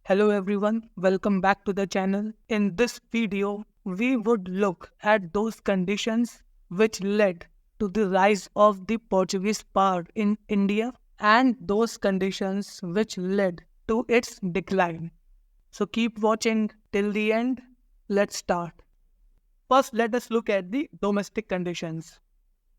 Hello everyone, welcome back to the channel. In this video, we would look at those conditions which led to the rise of the Portuguese power in India and those conditions which led to its decline. So keep watching till the end. Let's start. First, let us look at the domestic conditions.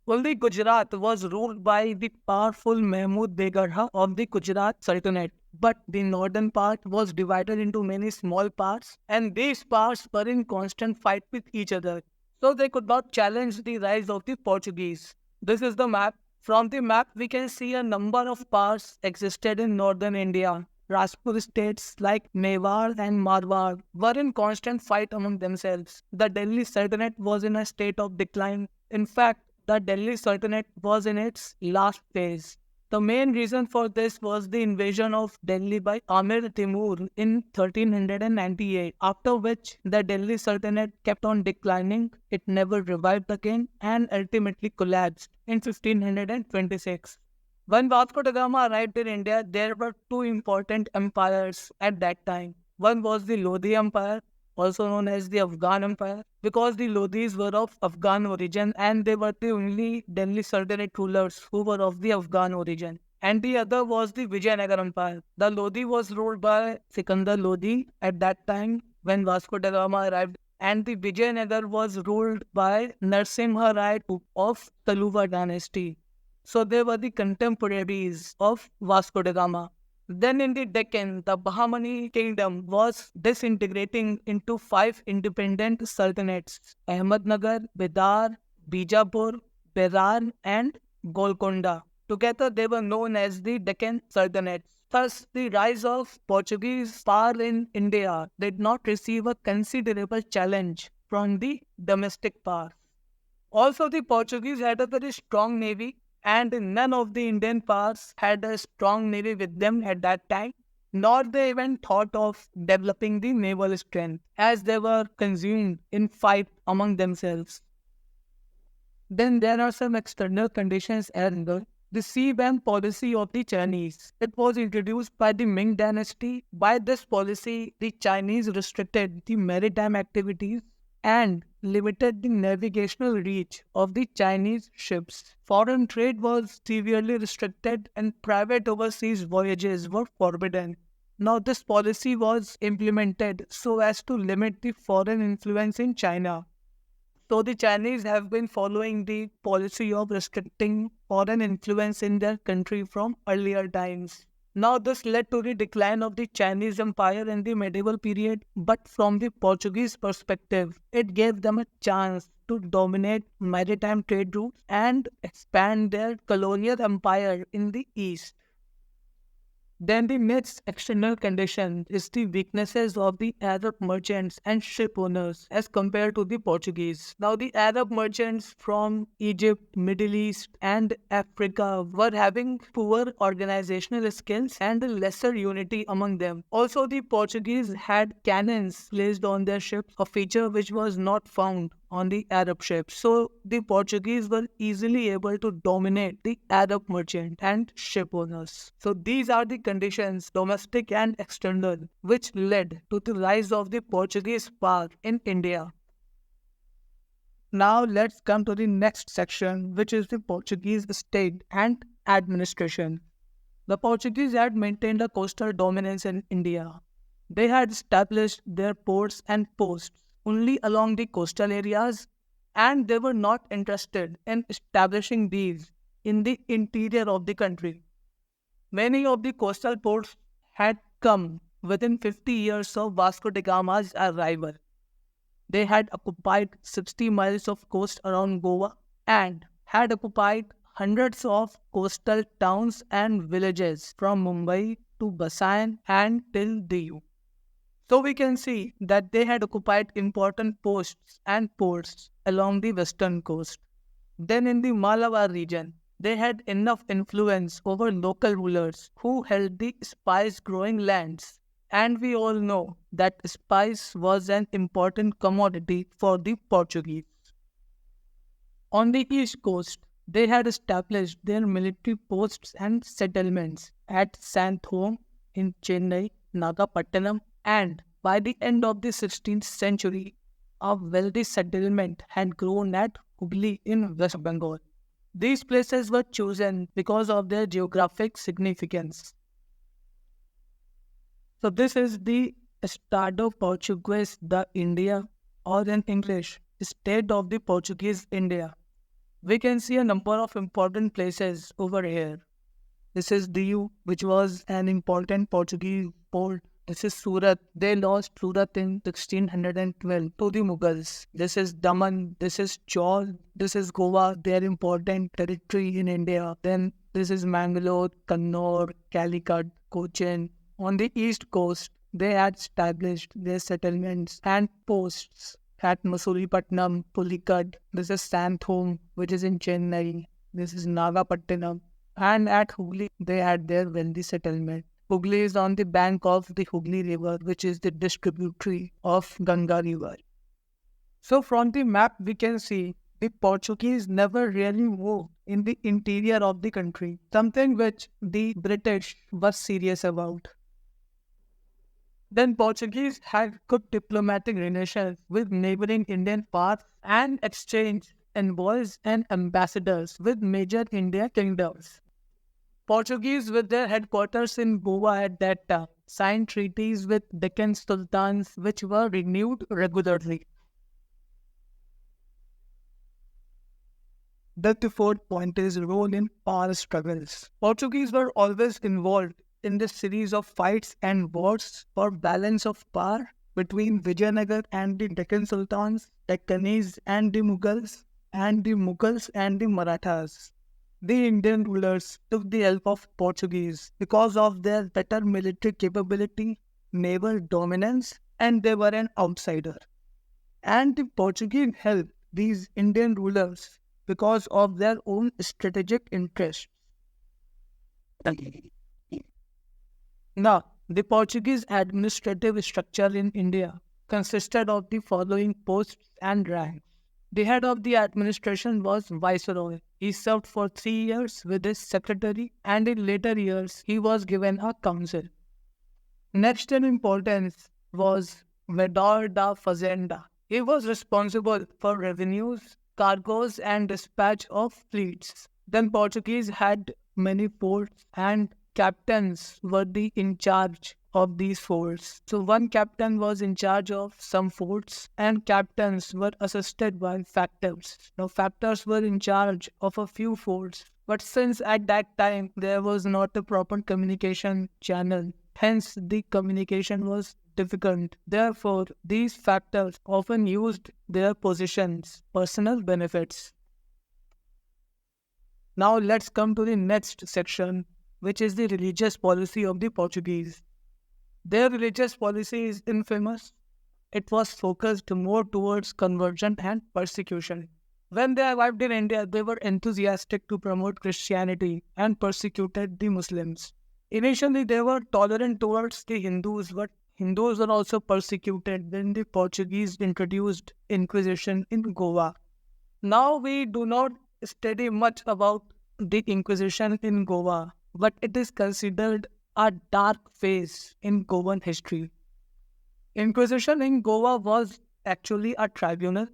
Only Gujarat was ruled by the powerful Mahmud Begharha of the Gujarat Sultanate, but the northern part was divided into many small parts, and these parts were in constant fight with each other, so they could not challenge the rise of the Portuguese. This is the map. From the map, we can see a number of parts existed in northern India. Rajput states like Mewar and Marwar were in constant fight among themselves. The Delhi Sultanate was in a state of decline. In fact, the Delhi Sultanate was in its last phase. The main reason for this was the invasion of Delhi by Amir Timur in 1398, after which the Delhi Sultanate kept on declining, it never revived again, and ultimately collapsed in 1526. When Vasco da Gama arrived in India, there were two important empires at that time. One was the Lodi Empire, also known as the Afghan Empire, because the Lodis were of Afghan origin and they were the only Delhi Sultanate rulers who were of the Afghan origin. And the other was the Vijayanagar Empire. The Lodi was ruled by Sikandar Lodi at that time when Vasco da Gama arrived, and the Vijayanagar was ruled by Narsimha Rai of Taluva dynasty. So they were the contemporaries of Vasco da Gama. Then in the Deccan, the Bahmani kingdom was disintegrating into five independent sultanates: Ahmednagar, Bidar, Bijapur, Berar, and Golconda. Together they were known as the Deccan Sultanates. Thus, the rise of Portuguese power in India did not receive a considerable challenge from the domestic power. Also, the Portuguese had a very strong navy, and none of the Indian powers had a strong navy with them at that time, nor they even thought of developing the naval strength, as they were consumed in fight among themselves. Then there are some external conditions as well. The sea-bound policy of the Chinese. It was introduced by the Ming dynasty. By this policy, the Chinese restricted the maritime activities and limited the navigational reach of the Chinese ships. Foreign trade was severely restricted and private overseas voyages were forbidden. Now, this policy was implemented so as to limit the foreign influence in China. So the Chinese have been following the policy of restricting foreign influence in their country from earlier times. Now this led to the decline of the Chinese empire in the medieval period, but from the Portuguese perspective, it gave them a chance to dominate maritime trade routes and expand their colonial empire in the east. Then the next external condition is the weaknesses of the Arab merchants and ship owners as compared to the Portuguese. Now the Arab merchants from Egypt, Middle East and Africa were having poor organizational skills and a lesser unity among them. Also the Portuguese had cannons placed on their ships, a feature which was not found on the Arab ships. So the Portuguese were easily able to dominate the Arab merchant and ship owners. So these are the conditions, domestic and external, which led to the rise of the Portuguese power in India. Now let's come to the next section, which is the Portuguese state and administration. The Portuguese had maintained a coastal dominance in India. They had established their ports and posts only along the coastal areas, and they were not interested in establishing these in the interior of the country. Many of the coastal ports had come within 50 years of Vasco da Gama's arrival. They had occupied 60 miles of coast around Goa and had occupied hundreds of coastal towns and villages from Mumbai to Basan and till Diu. So we can see that they had occupied important posts and ports along the western coast. Then in the Malabar region, they had enough influence over local rulers who held the spice growing lands. And we all know that spice was an important commodity for the Portuguese. On the east coast, they had established their military posts and settlements at Santhome in Chennai, Nagapattinam, and by the end of the 16th century, a wealthy settlement had grown at Hubli in West Bengal. These places were chosen because of their geographic significance. So this is the Estado Português da India, or in English, State of the Portuguese India. We can see a number of important places over here. This is Diu, which was an important Portuguese port. This is Surat. They lost Surat in 1612 to the Mughals. This is Daman. This is Chaul. This is Goa, their important territory in India. Then this is Mangalore, Kannur, Calicut, Cochin. On the east coast, they had established their settlements and posts at Masulipatnam, Pulikkad. This is Santhom, which is in Chennai. This is Nagapattinam. And at Hooghly, they had their wealthy settlement. Hooghly is on the bank of the Hooghly River, which is the distributary of Ganga River. So from the map, we can see the Portuguese never really moved in the interior of the country, something which the British was serious about. Then Portuguese had good diplomatic relations with neighboring Indian powers and exchanged envoys and ambassadors with major Indian kingdoms. Portuguese, with their headquarters in Goa at that time, signed treaties with Deccan sultans which were renewed regularly. The fourth point is role in power struggles. Portuguese were always involved in the series of fights and wars for balance of power between Vijayanagar and the Deccan Sultans, Deccanese and the Mughals, and the Mughals and the Marathas. The Indian rulers took the help of Portuguese because of their better military capability, naval dominance, and they were an outsider. And the Portuguese helped these Indian rulers because of their own strategic interests. Now, the Portuguese administrative structure in India consisted of the following posts and ranks. The head of the administration was Viceroy. He served for 3 years with his secretary, and in later years he was given a council. Next in importance was Vedor da Fazenda. He was responsible for revenues, cargoes, and dispatch of fleets. Then Portuguese had many ports, and captains were the in charge of these forts. So one captain was in charge of some forts, and captains were assisted by factors. Now factors were in charge of a few forts, but since at that time there was not a proper communication channel, hence the communication was difficult. Therefore, these factors often used their positions, personal benefits. Now let's come to the next section, which is the religious policy of the Portuguese. Their religious policy is infamous. It was focused more towards conversion and persecution. When they arrived in India, they were enthusiastic to promote Christianity and persecuted the Muslims. Initially, they were tolerant towards the Hindus, but Hindus were also persecuted when the Portuguese introduced Inquisition in Goa. Now we do not study much about the Inquisition in Goa, but it is considered a dark phase in Goan history. Inquisition in Goa was actually a tribunal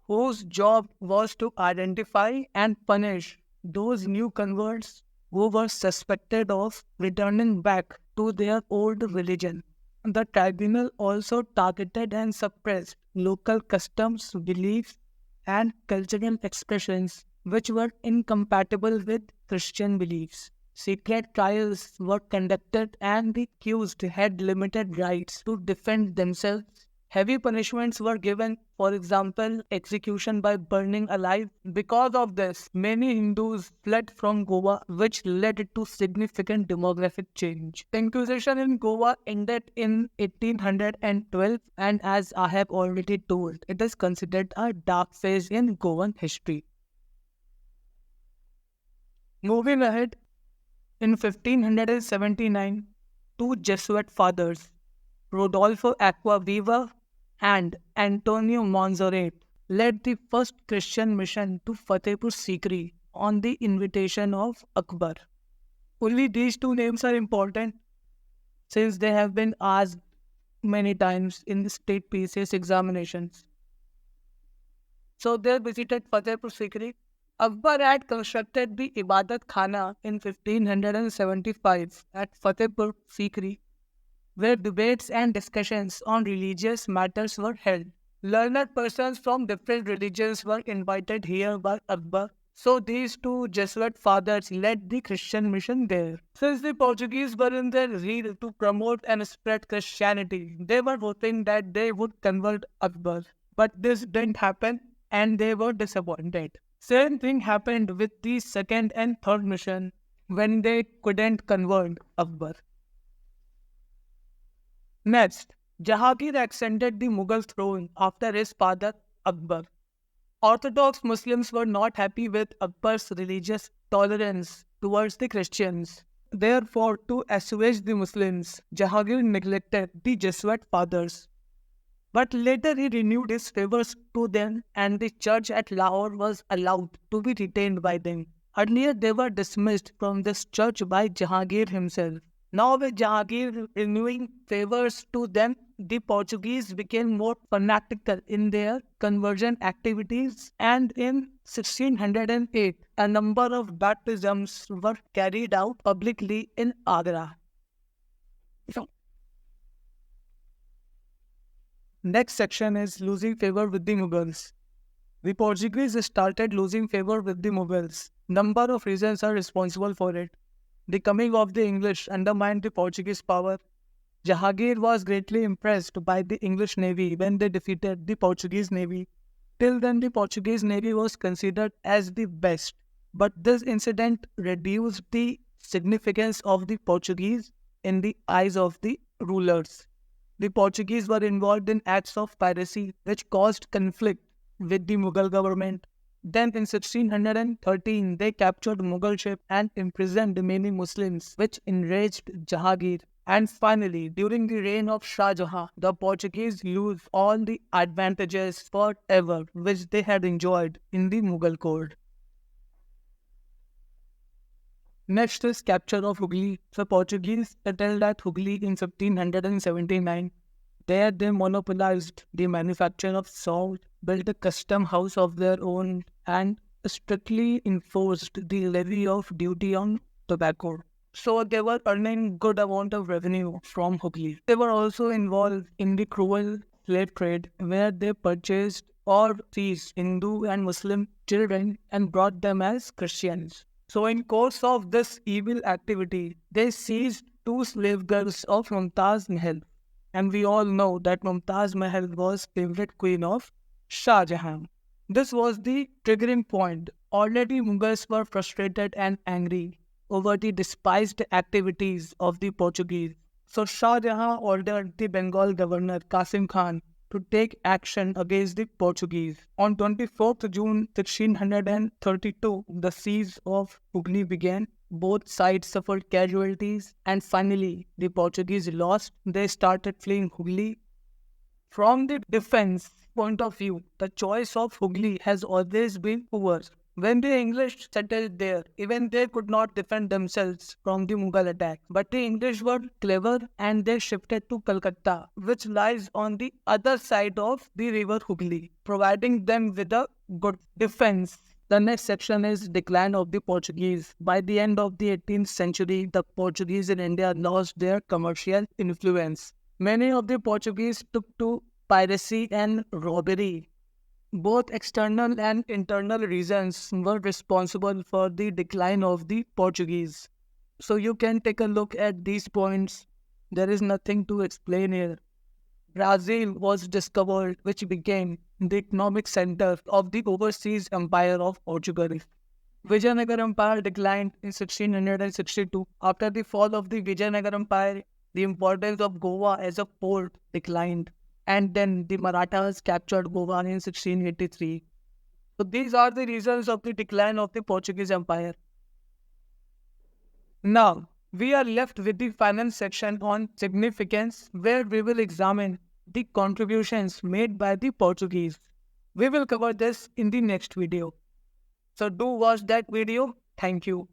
whose job was to identify and punish those new converts who were suspected of returning back to their old religion. The tribunal also targeted and suppressed local customs, beliefs, and cultural expressions which were incompatible with Christian beliefs. Secret trials were conducted and the accused had limited rights to defend themselves. Heavy punishments were given, for example, execution by burning alive. Because of this, many Hindus fled from Goa, which led to significant demographic change. The Inquisition in Goa ended in 1812, and as I have already told, it is considered a dark phase in Goan history. Moving ahead, in 1579, two Jesuit fathers, Rodolfo Acquaviva and Antonio Monserrat, led the first Christian mission to Fatehpur Sikri on the invitation of Akbar. Only these two names are important. since they have been asked many times in the state PCS examinations. So they visited Fatehpur Sikri. Akbar had constructed the Ibadat Khana in 1575 at Fatehpur Sikri, where debates and discussions on religious matters were held. Learned persons from different religions were invited here by Akbar. So these two Jesuit fathers led the Christian mission there. Since the Portuguese were in their zeal to promote and spread Christianity, they were hoping that they would convert Akbar. But this didn't happen and they were disappointed. Same thing happened with the second and third mission when they couldn't convert Akbar. Next, Jahangir ascended the Mughal throne after his father Akbar. Orthodox Muslims were not happy with Akbar's religious tolerance towards the Christians. Therefore, to assuage the Muslims, Jahangir neglected the Jesuit fathers. But later he renewed his favors to them and the church at Lahore was allowed to be retained by them. Earlier they were dismissed from this church by Jahangir himself. Now with Jahangir renewing favors to them, the Portuguese became more fanatical in their conversion activities, and in 1608 a number of baptisms were carried out publicly in Agra. Next section is losing favor with the Mughals. The Portuguese started losing favor with the Mughals. Number of reasons are responsible for it. The coming of the English undermined the Portuguese power. Jahangir was greatly impressed by the English navy when they defeated the Portuguese navy. Till then, the Portuguese navy was considered as the best. But this incident reduced the significance of the Portuguese in the eyes of the rulers. The Portuguese were involved in acts of piracy which caused conflict with the Mughal government. Then in 1613, they captured Mughal ship and imprisoned many Muslims, which enraged Jahangir. And finally, during the reign of Shah Jahan, the Portuguese lose all the advantages forever which they had enjoyed in the Mughal court. Next is capture of Hooghly. The Portuguese settled at Hooghly in 1579. There they monopolized the manufacture of salt, built a custom house of their own, and strictly enforced the levy of duty on tobacco. So they were earning good amount of revenue from Hooghly. They were also involved in the cruel slave trade, where they purchased or seized Hindu and Muslim children and brought them as Christians. So in course of this evil activity, they seized two slave girls of Mumtaz Mahal. And we all know that Mumtaz Mahal was favorite queen of Shah Jahan. This was the triggering point. Already Mughals were frustrated and angry over the despised activities of the Portuguese. So Shah Jahan ordered the Bengal governor Qasim Khan to take action against the Portuguese. On 24th June 1632, the siege of Hooghly began. Both sides suffered casualties and finally the Portuguese lost. They started fleeing Hooghly. From the defense point of view, the choice of Hooghly has always been poor. When the English settled there, even they could not defend themselves from the Mughal attack. But the English were clever and they shifted to Calcutta, which lies on the other side of the river Hooghly, providing them with a good defense. The next section is decline of the Portuguese. By the end of the 18th century, the Portuguese in India lost their commercial influence. Many of the Portuguese took to piracy and robbery. Both external and internal reasons were responsible for the decline of the Portuguese. So you can take a look at these points. There is nothing to explain here. Brazil was discovered, which became the economic center of the overseas empire of Portugal. Vijayanagar Empire declined in 1662. After the fall of the Vijayanagar Empire, the importance of Goa as a port declined. And then the Marathas captured Goa in 1683. So these are the reasons of the decline of the Portuguese Empire. Now, we are left with the final section on significance, where we will examine the contributions made by the Portuguese. We will cover this in the next video. So do watch that video. Thank you.